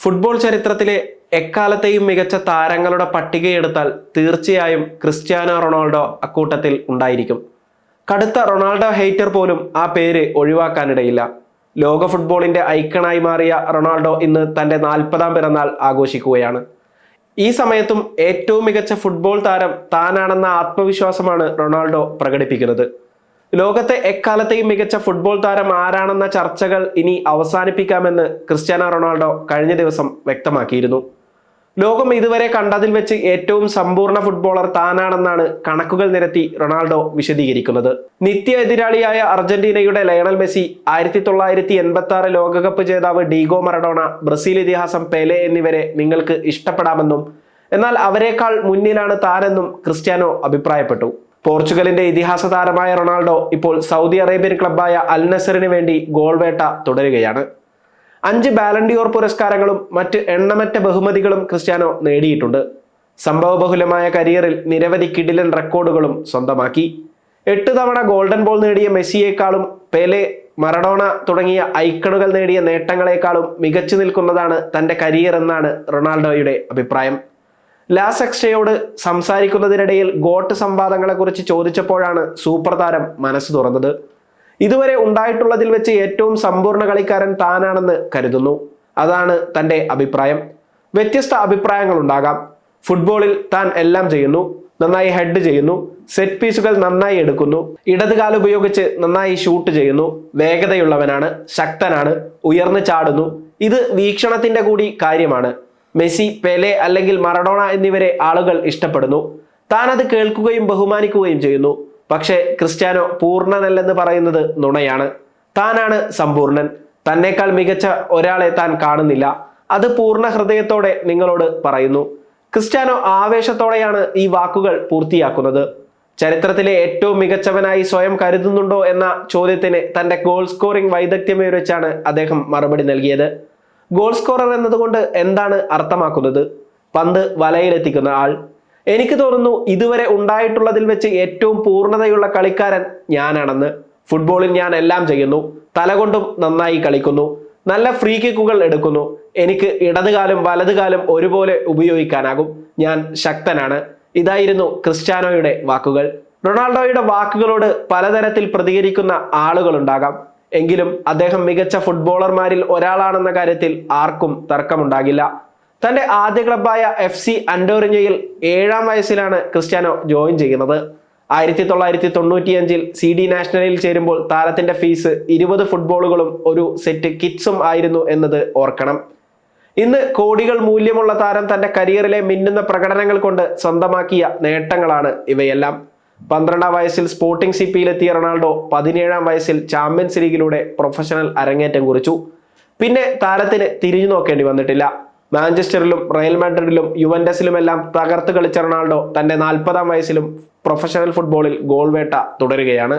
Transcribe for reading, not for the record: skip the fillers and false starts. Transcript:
Football ചരിത്രത്തിലെ എക്കാലത്തെയും മികച്ച താരങ്ങളുടെ പട്ടികയെടുത്താൽ തീർച്ചയായും ക്രിസ്ത്യാനോ റൊണാൾഡോ അക്കൂട്ടത്തിൽ ഉണ്ടായിരിക്കും. കടുത്ത റൊണാൾഡോ ഹെയ്റ്റർ പോലും ആ പേര് ഒഴിവാക്കാനിടയില്ല. ലോക ഫുട്ബോളിന്റെ ഐക്കണായി മാറിയ റൊണാൾഡോ ഇന്ന് തന്റെ 40ാം പിറന്നാൾ ആഘോഷിക്കുകയാണ്. ഈ സമയത്തും ഏറ്റവും മികച്ച ഫുട്ബോൾ താരം താനാണെന്ന ആത്മവിശ്വാസമാണ് റൊണാൾഡോ പ്രകടിപ്പിക്കുന്നത്. ലോകത്തെ എക്കാലത്തെയും മികച്ച ഫുട്ബോൾ താരം ആരാണെന്ന ചർച്ചകൾ ഇനി അവസാനിപ്പിക്കാമെന്ന് ക്രിസ്ത്യാനോ റൊണാൾഡോ കഴിഞ്ഞ ദിവസം വ്യക്തമാക്കിയിരുന്നു. ലോകം ഇതുവരെ കണ്ടതിൽ വെച്ച് ഏറ്റവും സമ്പൂർണ്ണ ഫുട്ബോളർ താനാണെന്നാണ് കണക്കുകൾ നിരത്തി റൊണാൾഡോ വിശദീകരിക്കുന്നത്. നിത്യ എതിരാളിയായ അർജന്റീനയുടെ ലയണൽ മെസ്സി, 1986 ലോകകപ്പ് ജേതാവ് ഡീഗോ മറഡോണ, ബ്രസീൽ ഇതിഹാസം പെലെ എന്നിവരെ നിങ്ങൾക്ക് ഇഷ്ടപ്പെടാമെന്നും എന്നാൽ അവരെക്കാൾ മുന്നിലാണ് താനെന്നും ക്രിസ്ത്യാനോ അഭിപ്രായപ്പെട്ടു. പോർച്ചുഗലിന്റെ ഇതിഹാസ താരമായ റൊണാൾഡോ ഇപ്പോൾ സൗദി അറേബ്യൻ ക്ലബ്ബായ അൽ നസറിന് വേണ്ടി ഗോൾ വേട്ട തുടരുകയാണ്. 5 ബാലൻഡിയോർ പുരസ്കാരങ്ങളും മറ്റ് എണ്ണമറ്റ ബഹുമതികളും ക്രിസ്ത്യാനോ നേടിയിട്ടുണ്ട്. സംഭവബഹുലമായ കരിയറിൽ നിരവധി കിടിലൻ റെക്കോർഡുകളും സ്വന്തമാക്കി. 8 തവണ ഗോൾഡൻ ബോൾ നേടിയ മെസ്സിയേക്കാളും പെലെ, മറഡോണ തുടങ്ങിയ ഐക്കണുകൾ നേടിയ നേട്ടങ്ങളെക്കാളും മികച്ചു നിൽക്കുന്നതാണ് തന്റെ കരിയർ എന്നാണ് റൊണാൾഡോയുടെ അഭിപ്രായം. ലാസ് എക്സ്ട്രയോട് സംസാരിക്കുന്നതിനിടയിൽ ഗോട്ട് സംവാദങ്ങളെക്കുറിച്ച് ചോദിച്ചപ്പോഴാണ് സൂപ്പർ താരം മനസ്സ് തുറന്നത്. ഇതുവരെ ഉണ്ടായിട്ടുള്ളതിൽ വെച്ച് ഏറ്റവും സമ്പൂർണ്ണ കളിക്കാരൻ താനാണെന്ന് കരുതുന്നു. അതാണ് തൻ്റെ അഭിപ്രായം. വ്യത്യസ്ത അഭിപ്രായങ്ങൾ ഉണ്ടാകാം. ഫുട്ബോളിൽ താൻ എല്ലാം ചെയ്യുന്നു. നന്നായി ഹെഡ് ചെയ്യുന്നു, സെറ്റ് പീസുകൾ നന്നായി എടുക്കുന്നു, ഇടതുകാൽ ഉപയോഗിച്ച് നന്നായി ഷൂട്ട് ചെയ്യുന്നു, വേഗതയുള്ളവനാണ്, ശക്തനാണ്, ഉയർന്നു ചാടുന്നു. ഇത് വീക്ഷണത്തിന്റെ കൂടി കാര്യമാണ്. മെസ്സി, പെലെ അല്ലെങ്കിൽ മറഡോണ എന്നിവരെ ആളുകൾ ഇഷ്ടപ്പെടുന്നു. താൻ അത് കേൾക്കുകയും ബഹുമാനിക്കുകയും ചെയ്യുന്നു. പക്ഷേ ക്രിസ്ത്യാനോ പൂർണ്ണനല്ലെന്ന് പറയുന്നത് നുണയാണ്. താനാണ് സമ്പൂർണൻ. തന്നേക്കാൾ മികച്ച ഒരാളെ താൻ കാണുന്നില്ല. അത് പൂർണ്ണ ഹൃദയത്തോടെ നിങ്ങളോട് പറയുന്നു. ക്രിസ്ത്യാനോ ആവേശത്തോടെയാണ് ഈ വാക്കുകൾ പൂർത്തിയാക്കുന്നത്. ചരിത്രത്തിലെ ഏറ്റവും മികച്ചവനായി സ്വയം കരുതുന്നുണ്ടോ എന്ന ചോദ്യത്തിന് തന്റെ ഗോൾ സ്കോറിംഗ് വൈദഗ്ധ്യമേ വെച്ചാണ് അദ്ദേഹം മറുപടി നൽകിയത്. ഗോൾ സ്കോറർ എന്നതുകൊണ്ട് എന്താണ് അർത്ഥമാക്കുന്നത്? പന്ത് വലയിലെത്തിക്കുന്ന ആൾ. എനിക്ക് തോന്നുന്നു ഇതുവരെ ഉണ്ടായിട്ടുള്ളതിൽ വെച്ച് ഏറ്റവും പൂർണ്ണതയുള്ള കളിക്കാരൻ ഞാനാണെന്ന്. ഫുട്ബോളിൽ ഞാൻ എല്ലാം ചെയ്യുന്നു. തലകൊണ്ടും നന്നായി കളിക്കുന്നു. നല്ല ഫ്രീ കിക്കുകൾ എടുക്കുന്നു. എനിക്ക് ഇടതുകാലും വലതുകാലും ഒരുപോലെ ഉപയോഗിക്കാനാകും. ഞാൻ ശക്തനാണ്. ഇതായിരുന്നു ക്രിസ്ത്യാനോയുടെ വാക്കുകൾ. റൊണാൾഡോയുടെ വാക്കുകളോട് പലതരത്തിൽ പ്രതികരിക്കുന്ന ആളുകളുണ്ടാകാം. എങ്കിലും അദ്ദേഹം മികച്ച ഫുട്ബോളർമാരിൽ ഒരാളാണെന്ന കാര്യത്തിൽ ആർക്കും തർക്കമുണ്ടാകില്ല. തന്റെ ആദ്യ ക്ലബ്ബായ FC അന്റോറിഞ്ഞയിൽ 7ാം വയസ്സിലാണ് ക്രിസ്ത്യാനോ ജോയിൻ ചെയ്യുന്നത്. 1995 CD നാഷണലിൽ ചേരുമ്പോൾ താരത്തിന്റെ ഫീസ് 20 ഫുട്ബോളുകളും ഒരു സെറ്റ് കിറ്റ്സും ആയിരുന്നു എന്നത് ഓർക്കണം. ഇന്ന് കോടികൾ മൂല്യമുള്ള താരം തന്റെ കരിയറിലെ മിന്നുന്ന പ്രകടനങ്ങൾ കൊണ്ട് സ്വന്തമാക്കിയ നേട്ടങ്ങളാണ് ഇവയെല്ലാം. 12ാം വയസ്സിൽ സ്പോർട്ടിംഗ് CPയിലെത്തിയ റൊണാൾഡോ 17ാം വയസ്സിൽ ചാമ്പ്യൻസ് ലീഗിലൂടെ പ്രൊഫഷണൽ അരങ്ങേറ്റം കുറിച്ചു. പിന്നെ താരത്തിന് തിരിഞ്ഞു നോക്കേണ്ടി വന്നിട്ടില്ല. മാഞ്ചസ്റ്ററിലും റയൽ മാഡ്രിഡിലും യുവന്റസിലുമെല്ലാം തകർത്ത് കളിച്ച റൊണാൾഡോ തന്റെ 40ാം വയസ്സിലും പ്രൊഫഷണൽ ഫുട്ബോളിൽ ഗോൾ വേട്ട തുടരുകയാണ്.